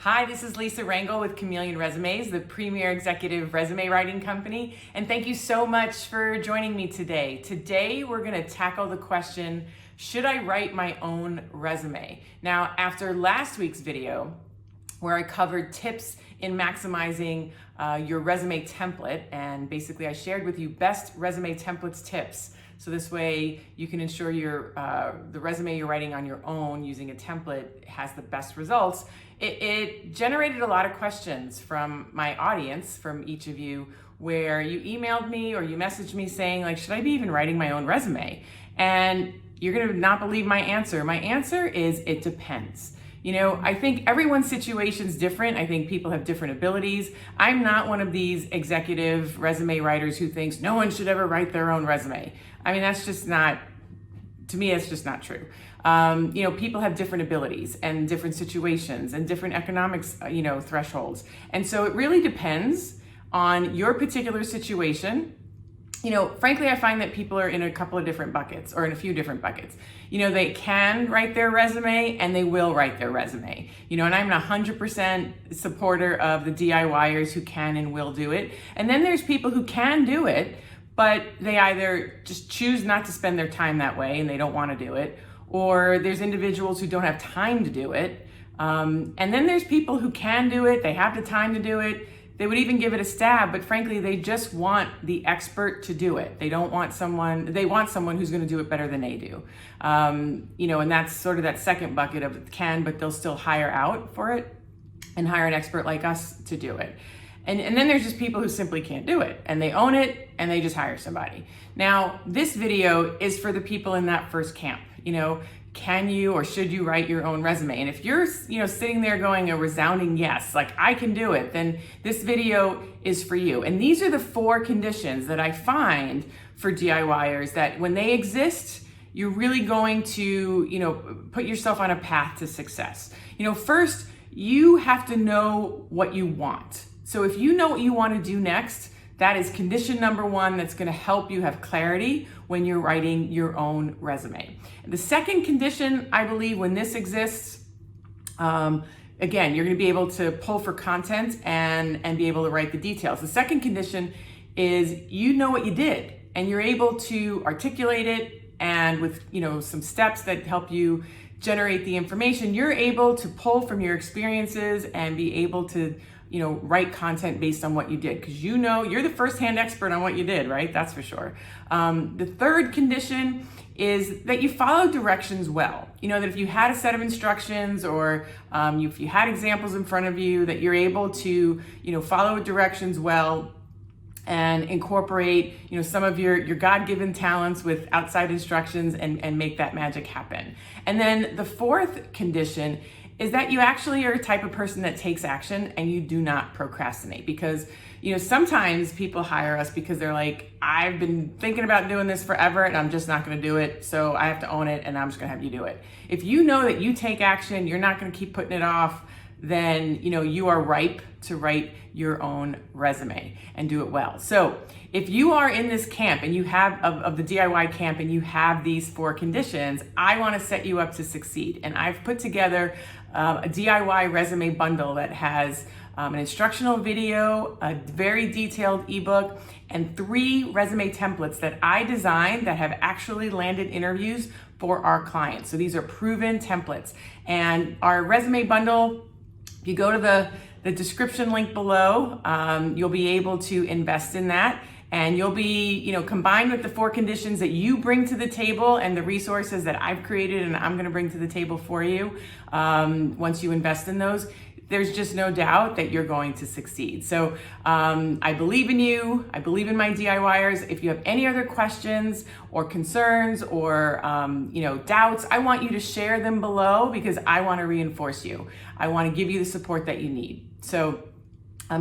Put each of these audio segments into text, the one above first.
Hi, this is Lisa Rangel with Chameleon Resumes, the premier executive resume writing company. And thank you so much for joining me today. Today, we're gonna tackle the question, should I write my own resume? Now, after last week's video, where I covered tips in maximizing your resume template, and basically I shared with you best resume templates tips. So this way you can ensure the resume you're writing on your own using a template has the best results. It generated a lot of questions from my audience, from each of you, where you emailed me or you messaged me saying, like, should I be even writing my own resume? And you're gonna not believe my answer. My answer is, it depends. You know, I think everyone's situation's different. I think people have different abilities. I'm not one of these executive resume writers who thinks no one should ever write their own resume. I mean, that's just not, to me, it's just not true. You know, people have different abilities and different situations and different economics, thresholds. And so it really depends on your particular situation. You know, frankly, I find that people are in a couple of different buckets, or in a few different buckets. You know, they can write their resume and they will write their resume. You know, and I'm 100% supporter of the DIYers who can and will do it. And then there's people who can do it, but they either just choose not to spend their time that way and they don't want to do it, or there's individuals who don't have time to do it. And then there's people who can do it, they have the time to do it, they would even give it a stab, but frankly, they just want the expert to do it. They want someone who's gonna do it better than they do. You know, and that's sort of that second bucket of can, but they'll still hire out for it and hire an expert like us to do it. And then there's just people who simply can't do it, and they own it and they just hire somebody. Now, this video is for the people in that first camp. You know, can you or should you write your own resume? And if you're, sitting there going a resounding yes, like I can do it, then this video is for you. And these are the 4 conditions that I find for DIYers that when they exist, you're really going to, put yourself on a path to success. You know, first, you have to know what you want. So if you know what you want to do next, that is condition number 1 that's going to help you have clarity when you're writing your own resume. The second condition, I believe, when this exists, again, you're going to be able to pull for content and be able to write the details. The second condition is you know what you did and you're able to articulate it, and with some steps that help you generate the information, you're able to pull from your experiences and be able to write content based on what you did, because you're the first-hand expert on what you did, right? That's for sure. The third condition is that you follow directions well. You know, that if you had a set of instructions or if you had examples in front of you, that you're able to, follow directions well and incorporate, some of your God-given talents with outside instructions and make that magic happen. And then the fourth condition is that you actually are a type of person that takes action and you do not procrastinate. Because, sometimes people hire us because they're like, I've been thinking about doing this forever and I'm just not gonna do it, so I have to own it and I'm just gonna have you do it. If you know that you take action, you're not gonna keep putting it off, then you are ripe to write your own resume and do it well. So if you are in this camp and you have of the DIY camp and you have these 4 conditions, I want to set you up to succeed. And I've put together a DIY resume bundle that has an instructional video, a very detailed ebook, and 3 resume templates that I designed that have actually landed interviews for our clients. So these are proven templates. And our resume bundle, if you go to the description link below, you'll be able to invest in that. And you'll be, combined with the 4 conditions that you bring to the table and the resources that I've created and I'm gonna bring to the table for you, once you invest in those, there's just no doubt that you're going to succeed. So I believe in you. I believe in my DIYers. If you have any other questions or concerns or doubts, I want you to share them below, because I want to reinforce you. I want to give you the support that you need. So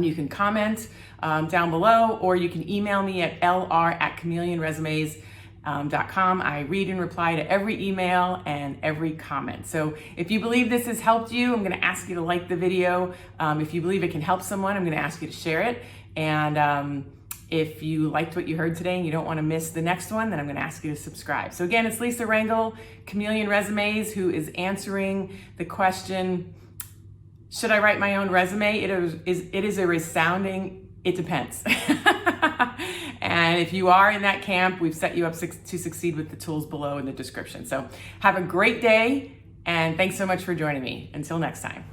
you can comment down below, or you can email me at lr@chameleonresumes.com. I read and reply to every email and every comment. So if you believe this has helped you, I'm going to ask you to like the video. If you believe it can help someone, I'm going to ask you to share it. And if you liked what you heard today and you don't want to miss the next one, then I'm going to ask you to subscribe. So again, it's Lisa Rangel, Chameleon Resumes, who is answering the question, Should I write my own resume? It is a resounding, it depends. And if you are in that camp, we've set you up to succeed with the tools below in the description. So have a great day, and thanks so much for joining me. Until next time.